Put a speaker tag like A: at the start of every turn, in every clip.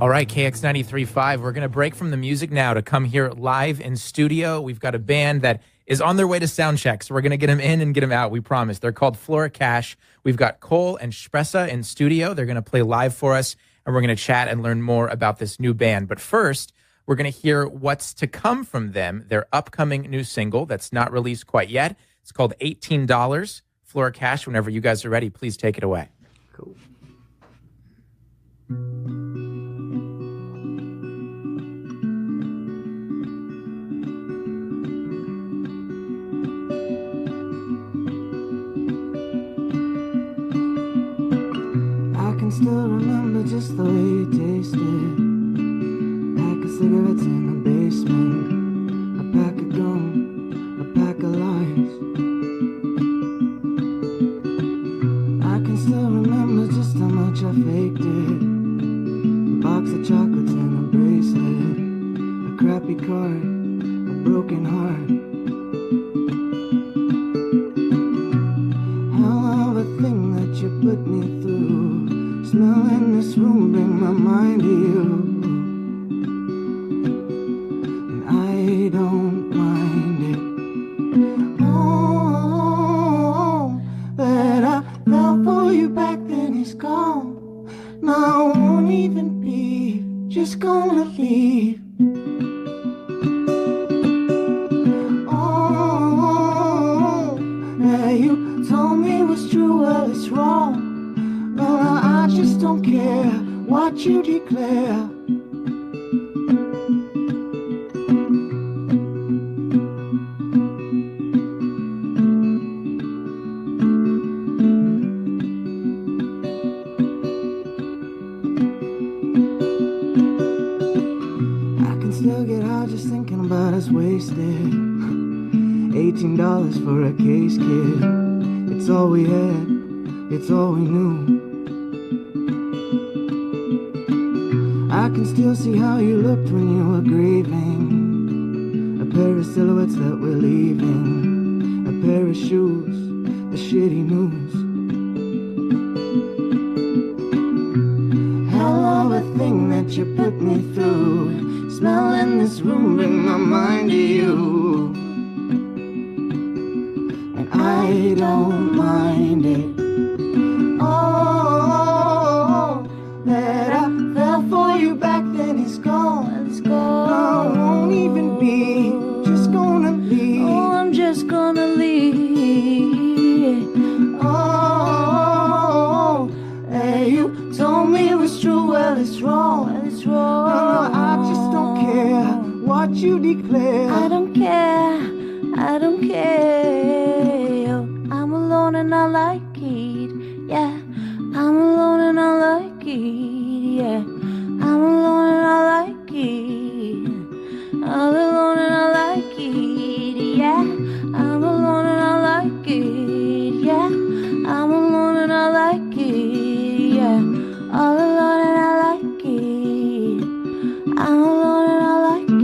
A: All right, KX93.5. We're going to break from the music now to come here live in studio. We've got a band that is on their way to sound check, so we're going to get them in and get them out, we promise. They're called Flora Cash. We've got Cole and Spressa in studio. They're going to play live for us, and we're going to chat and learn more about this new band. But first, we're going to hear what's to come from them, their upcoming new single that's not released quite yet. It's called $18. Flora Cash, whenever you guys are ready, please take it away.
B: Cool. Still remember just the way you tasted. Pack of cigarettes in the basement, a pack of gum, a pack of lies. I can still remember just how much I faked it. A box of chocolates and a bracelet, a crappy card, a broken heart. Hell of a thing that you put me through. Smell in this room, bring my mind to you. And I don't mind it. Oh, that I fell for you back then is gone. Now I won't even be, just gonna leave. Oh, that you told me was true, well it's wrong. I just don't care what you declare. I can still get high just thinking about us wasted. $18 for a case, kid. It's all we had, it's all we knew. I can still see how you looked when you were grieving. A pair of silhouettes that we're leaving. A pair of shoes, the shitty news. Hell of a thing that you put me through. Smell in this room, bring my mind to you. And I don't mind it. Oh, that I fell for you back then is gone. It's gone. I won't even be, just gonna leave. Oh, I'm just gonna leave. Oh, hey, you told me it was true, well it's wrong. Well, it's wrong. No, I just don't care what you declare. I don't care, I don't care. I'm alone and I like it, yeah. I'm alone and I like it, yeah. I'm alone and I like it. I'm alone and I like it, yeah. I'm alone and I like it, yeah. I'm alone and I like it, yeah. All alone and I like it. I'm alone and I like it.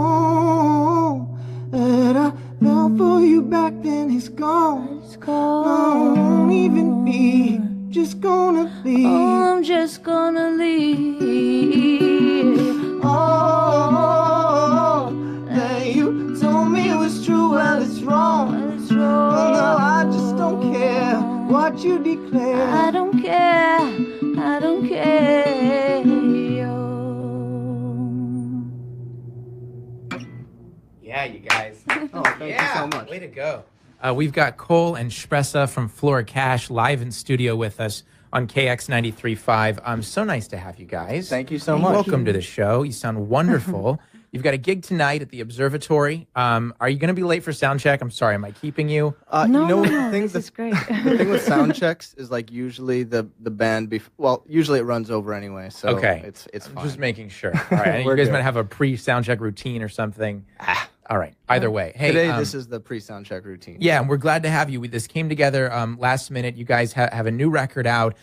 B: Oh, that I fell for you back then is gone. It's gone. No, I won't even be, just gonna leave. Oh, I'm just gonna leave. Oh, that you told me it was true, well it's wrong. Well, it's wrong. Well, no, I just don't care what you declare. I don't care, I don't care.
A: Yeah, you guys.
B: Oh, thank you so much.
A: Way to go. We've got Cole and Spressa from Flora Cash live in studio with us on KX93.5. So nice to have you guys.
B: Thank you so much.
A: Welcome to the show. You sound wonderful. You've got a gig tonight at the Observatory. Are you going to be late for sound check? I'm sorry, am I keeping you?
C: No, this is great.
B: The thing with sound checks is like usually the band, well, usually it runs over anyway, so
A: Okay.
B: it's
A: I'm
B: fine.
A: just making sure. All right. And you
B: We're
A: guys
B: good.
A: might have a pre-sound check routine or something. All right. Either way. Hey,
B: Today, this is the pre-sound check routine.
A: yeah, and we're glad to have you. This came together last minute. You guys have a new record out,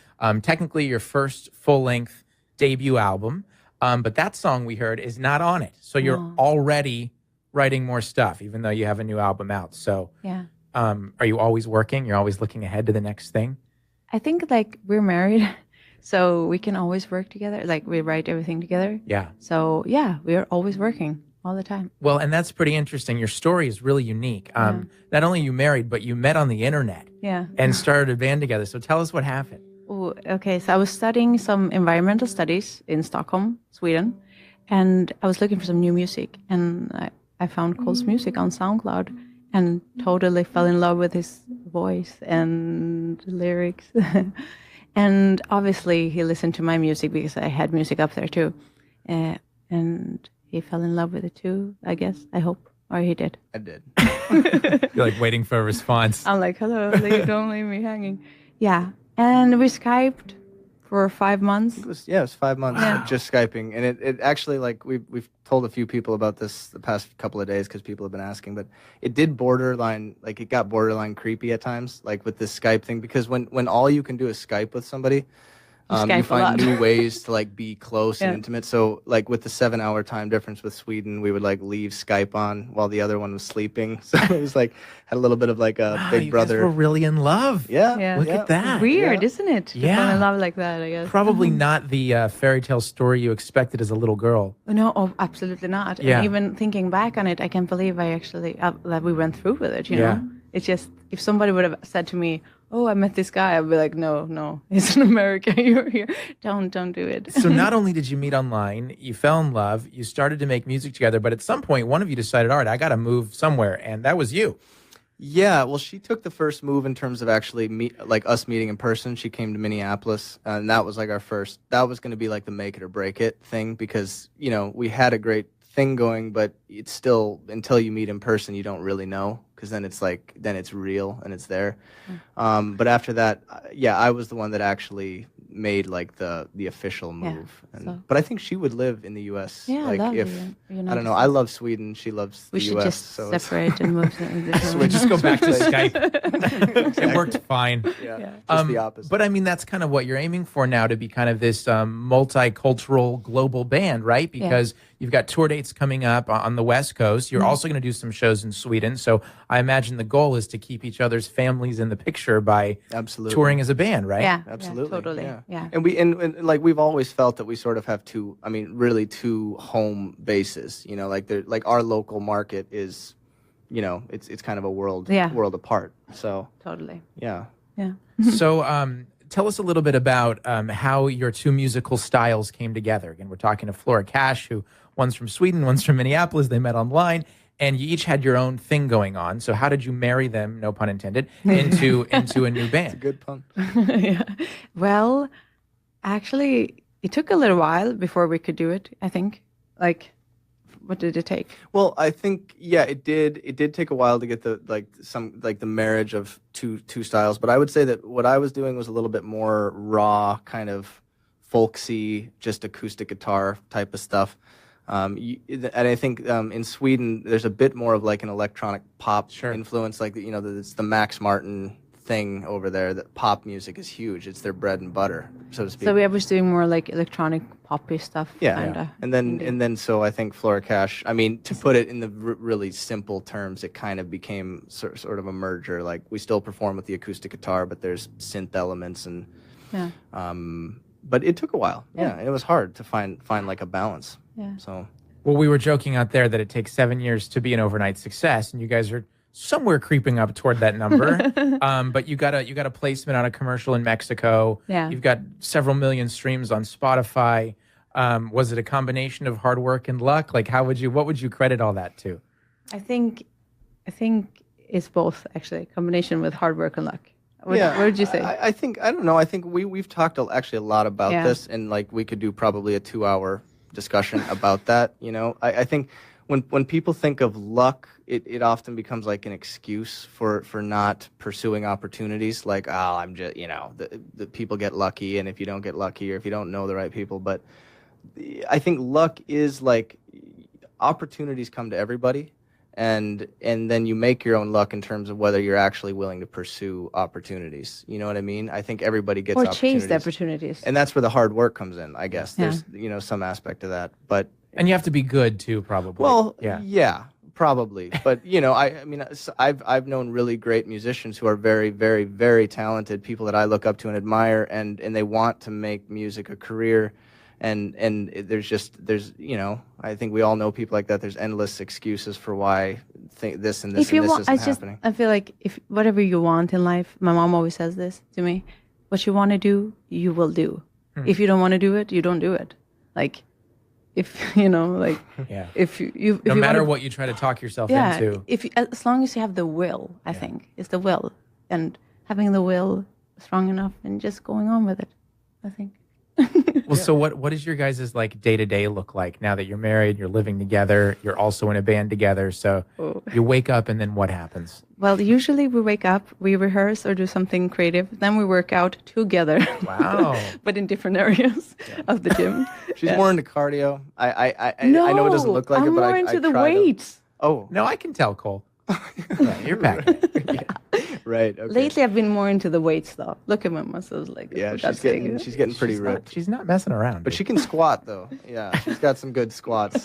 A: technically your first full-length debut album, but that song we heard is not on it. So you're already writing more stuff, even though you have a new album out. So
C: Yeah.
A: are you always working? You're always looking ahead to the next thing?
C: I think like we're married, So we can always work together. Like we write everything together.
A: Yeah.
C: So yeah, we are always working all the time.
A: Well, and that's pretty interesting. Your story is really unique. Not only you married, but you met on the internet
C: Yeah.
A: and started a band together. So tell us what happened.
C: Oh, okay. So I was studying some environmental studies in Stockholm, Sweden, and I was looking for some new music, and I found Cole's music on SoundCloud and totally fell in love with his voice and lyrics. And obviously he listened to my music because I had music up there too. And he fell in love with it too, I guess. I hope. Or he did.
D: I did.
A: You're like waiting for a response.
C: I'm like, hello, don't leave me hanging. Yeah. And we Skyped for 5 months.
D: It was 5 months of just Skyping, and it actually, like, we've told a few people about this the past couple of days because people have been asking, but it did it got borderline creepy at times, like with this Skype thing, because when all you can do is Skype with somebody, you find new ways to like be close and intimate. So like with the 7-hour time difference with Sweden, we would like leave Skype on while the other one was sleeping. So it was like had a little bit of like a big
A: you
D: brother.
A: guys were really in love.
C: Yeah.
A: Look at that.
C: Weird, isn't it? To
A: Yeah.
C: fall in love like that, I guess.
A: Probably not the fairy tale story you expected as a little girl.
C: No, absolutely not.
A: Yeah.
C: And even thinking back on it, I can't believe I actually that we went through with it. You know, it's just if somebody would have said to me, "Oh, I met this guy," I'd be like, "No, he's in America. You're here. Don't do it."
A: So not only did you meet online, you fell in love, you started to make music together, but at some point, one of you decided, all right, I got to move somewhere, and that was you.
D: Yeah, well, she took the first move in terms of actually us meeting in person. She came to Minneapolis, and that was like that was going to be like the make it or break it thing, because, you know, we had a great thing going, but it's still, until you meet in person, you don't really know, because then it's real and it's there. But after that, I was the one that actually made like the official move. But I think she would live in the U.S.
C: Yeah,
D: like
C: I love
D: if
C: the
D: I don't know. I love Sweden. She loves
C: We
D: the
C: should
D: U.S.
C: just
D: so it's-
C: separate and move.
A: We just go back to Skype. It worked fine.
D: Yeah, just the opposite.
A: But I mean, that's kind of what you're aiming for now, to be kind of this multicultural global band, right? Because you've got tour dates coming up on the West Coast. You're also going to do some shows in Sweden. So I imagine the goal is to keep each other's families in the picture by touring as a band, right?
C: Yeah,
D: absolutely,
C: totally. Yeah.
D: And like we've always felt that we sort of have two home bases. You know, like our local market is, you know, it's kind of a world apart. So
C: Totally.
D: yeah.
A: So tell us a little bit about how your two musical styles came together. Again, we're talking to Flora Cash, who one's from Sweden, one's from Minneapolis. They met online, and you each had your own thing going on. So how did you marry them, no pun intended, into a new band?
D: It's a good pun.
C: Yeah. Well, actually, it took a little while before we could do it, I think. Like, what did it take?
D: Well, I think it did. It did take a while to get the marriage of two styles. But I would say that what I was doing was a little bit more raw, kind of folksy, just acoustic guitar type of stuff. And I think in Sweden there's a bit more of like an electronic pop influence. Like it's the Max Martin thing over there. That pop music is huge. It's their bread and butter, so to speak.
C: So we was doing more like electronic poppy stuff.
D: Yeah. And then so I think Flora Cash, I mean, to put it in the really simple terms, it kind of became sort of a merger. Like we still perform with the acoustic guitar, but there's synth elements and but it took a while. Yeah, it was hard to find like a balance.
C: Yeah.
D: So
A: well, we were joking out there that it takes 7 years to be an overnight success, and you guys are somewhere creeping up toward that number. But you got a placement on a commercial in Mexico.
C: Yeah.
A: You've got several million streams on Spotify. Was it a combination of hard work and luck? Like, what would you credit all that to?
C: I think it's both, actually, a combination with hard work and luck. What would you say?
D: I think, I don't know. I think we've talked actually a lot about this, and like we could do probably a 2-hour discussion about that. You know, I think when people think of luck, it often becomes like an excuse for not pursuing opportunities. Like, I'm just, the people get lucky, and if you don't get lucky, or if you don't know the right people. But I think luck is like opportunities come to everybody. And then you make your own luck in terms of whether you're actually willing to pursue opportunities. You know what I mean? I think everybody gets opportunities.
C: Chase the opportunities.
D: And that's where the hard work comes in, I guess. There's, some aspect of that. And
A: you have to be good too, probably.
D: Well, yeah. Probably, but I mean, I've known really great musicians who are very, very, very talented people that I look up to and admire, and they want to make music a career, and I think we all know people like that. There's endless excuses for why this and this and this isn't happening.
C: I feel like if whatever you want in life, my mom always says this to me: what you want to do, you will do. If you don't want to do it, you don't do it. Like. If if you
A: no matter
C: wanna,
A: what you try to talk yourself into,
C: as long as you have the will, I think it's the will, and having the will strong enough and just going on with it, I think.
A: Well, so what does your guys' like day-to-day look like now that you're married, you're living together, you're also in a band together? So you wake up and then what happens?
C: Well, usually we wake up, we rehearse or do something creative, then we work out together.
A: Wow.
C: But in different areas of the gym.
D: She's more into cardio. I know it doesn't look like it, but
C: I'm more into the weights.
D: Oh.
A: No, I can tell, Cole. Yeah, you're packing it.
D: Right. Okay.
C: Lately, I've been more into the weights, though. Look at my muscles, like
D: she's getting pretty ripped.
A: She's not messing around.
D: But she can squat, though. Yeah, she's got some good squat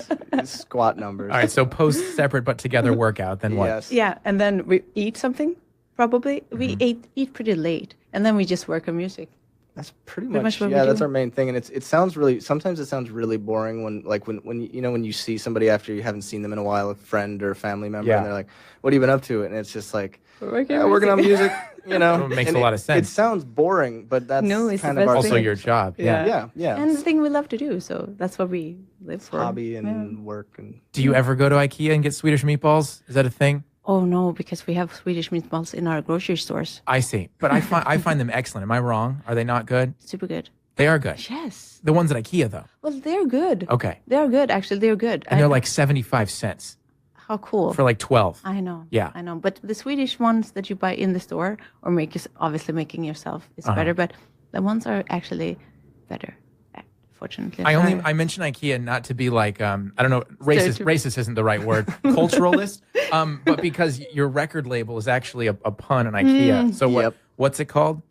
D: numbers.
A: All right, so post separate but together workout. Then what?
D: Yes.
C: Yeah, and then we eat something. Probably we eat pretty late, and then we just work on music.
D: That's pretty much what we do. That's our main thing, and it sounds really. Sometimes it sounds really boring when you see somebody after you haven't seen them in a while, a friend or a family member, and they're like, "What have you been up to?" And it's just like working on music.
A: It makes a lot of sense.
D: It sounds boring, but that's kind of
A: also your job.
D: Yeah.
C: And the thing we love to do, so that's what we live for.
D: Hobby and work. And
A: do you ever go to IKEA and get Swedish meatballs? Is that a thing?
C: Oh no, because we have Swedish meatballs in our grocery stores.
A: I see, but I find them excellent. Am I wrong? Are they not good?
C: Super good.
A: They are good.
C: Yes.
A: The ones at IKEA, though.
C: Well, they're good.
A: Okay.
C: They're good, actually. They're good.
A: And they're like 75 cents.
C: How cool.
A: For like 12.
C: I know.
A: Yeah.
C: I know. But the Swedish ones that you buy in the store or obviously making yourself is better, but the ones are actually better. Fortunately.
A: I mention IKEA not to be like I don't know, racist isn't the right word, culturalist, but because your record label is actually a pun on IKEA. So what's it called?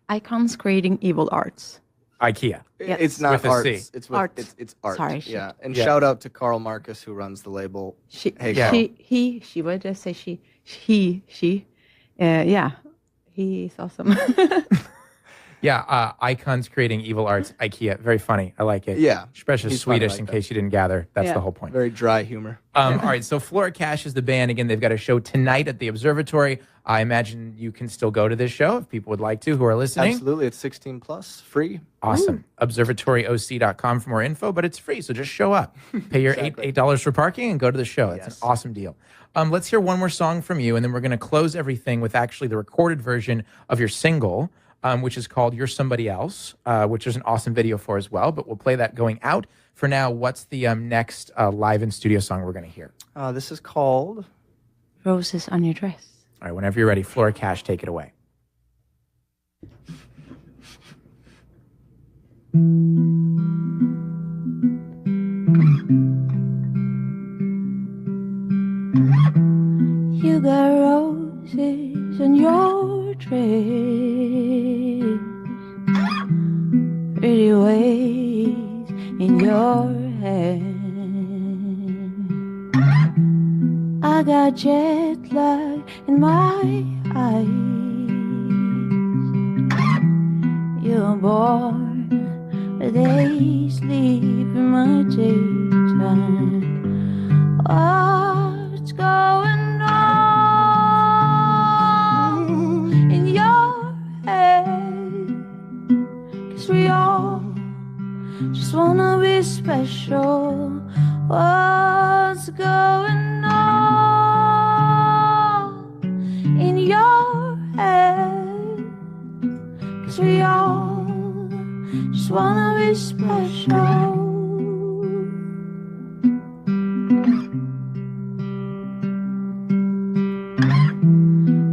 C: Icons Creating Evil Arts.
A: IKEA.
C: Yes.
D: It's not
A: with a
D: arts.
A: C.
D: It's
C: art.
D: It's art.
C: Sorry.
D: Yeah. And shout out to Carl Marcus who runs the label.
C: She. What did I say? She. Yeah. He's awesome.
A: Yeah, Icons Creating Evil Arts, IKEA. Very funny. I like it.
D: Yeah.
A: Especially Swedish, in case you didn't gather. That's the whole point.
D: Very dry humor.
A: All right, so Flora Cash is the band. Again, they've got a show tonight at the Observatory. I imagine you can still go to this show if people would like to who are listening.
D: Absolutely. It's 16 plus, free.
A: Awesome. ObservatoryOC.com for more info, but it's free, so just show up. Pay your $8 for parking and go to the show. It's an awesome deal. Let's hear one more song from you, and then we're going to close everything with actually the recorded version of your single, which is called You're Somebody Else, which there's an awesome video for as well, but we'll play that going out. For now, what's the next live in studio song we're going to hear?
D: This is called
C: Roses on Your Dress.
A: All right, whenever you're ready, Flora Cash, take it away.
B: You got roses on your dress, pretty waves in your hand. I got jet lag in my eyes. You were born, but they sleep in my daytime. What's going on in your head? 'Cause we all just wanna be special. What's going on in your head? 'Cause we all just wanna be special.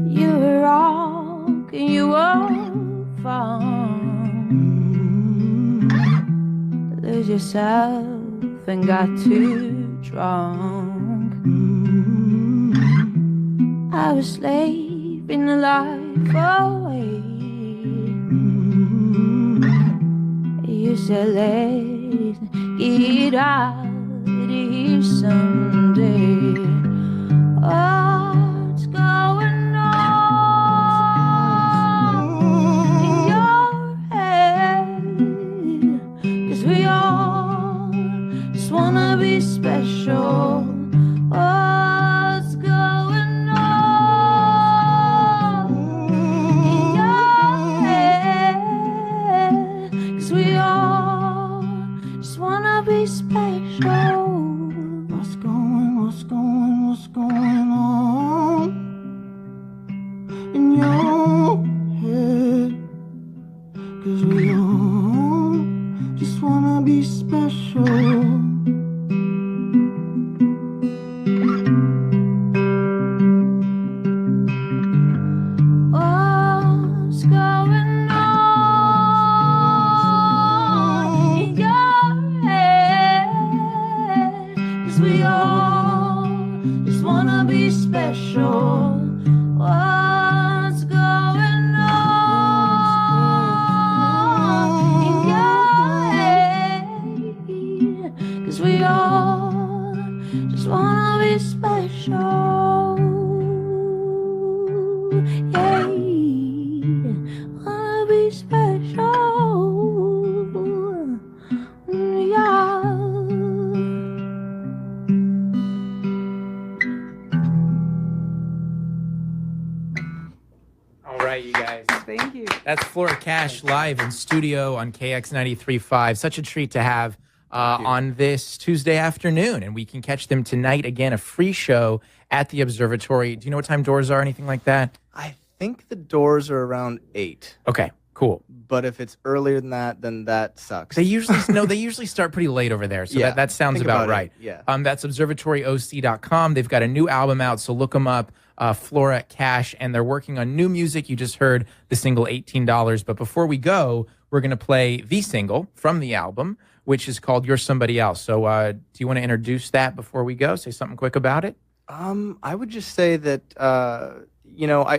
B: You were wrong and you were fun. Lose yourself and got too drunk. I was slaving the life away. You said let's get out of here someday. What's going on in your head? 'Cause we all just wanna be special. What's going on in your head? 'Cause we all just wanna be special. What's going on in your head? 'Cause we all just wanna be special. What's going on in your head? 'Cause we all just wanna be special. What's going on in your head? 'Cause we all just wanna be special. Yeah, wanna be special. Yeah.
A: All right, you guys.
C: Thank you.
A: That's Flora Cash live in studio on KX 93.5. Such a treat to have on this Tuesday afternoon. And we can catch them tonight again, a free show at the Observatory. Do you know what time doors are, anything like that?
D: I think the doors are around 8.
A: Okay, cool.
D: But if it's earlier than that, then that sucks.
A: They usually they usually start pretty late over there, so
D: Yeah,
A: that sounds
D: think
A: about
D: about it,
A: right.
D: yeah.
A: That's observatoryoc.com. They've got a new album out, so look them up, Flora Cash, and they're working on new music. You just heard the single $18, but before we go, we're going to play the single from the album, which is called You're Somebody Else. So do you want to introduce that before we go? Say something quick about it?
D: I would just say that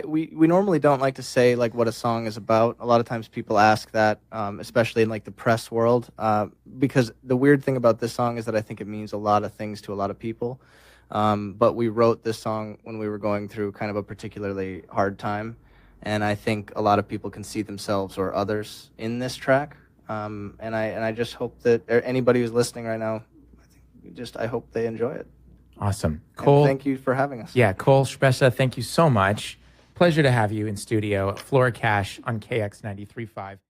D: we normally don't like to say like what a song is about. A lot of times people ask that, especially in like the press world, because the weird thing about this song is that I think it means a lot of things to a lot of people. But we wrote this song when we were going through kind of a particularly hard time, and I think a lot of people can see themselves or others in this track. And I just hope that anybody who's listening right now, I hope they enjoy it.
A: Awesome.
D: And
A: Cole,
D: thank you for having us.
A: Yeah, Cole Spressa, thank you so much. Pleasure to have you in studio. Flora Cash on KX 93.5.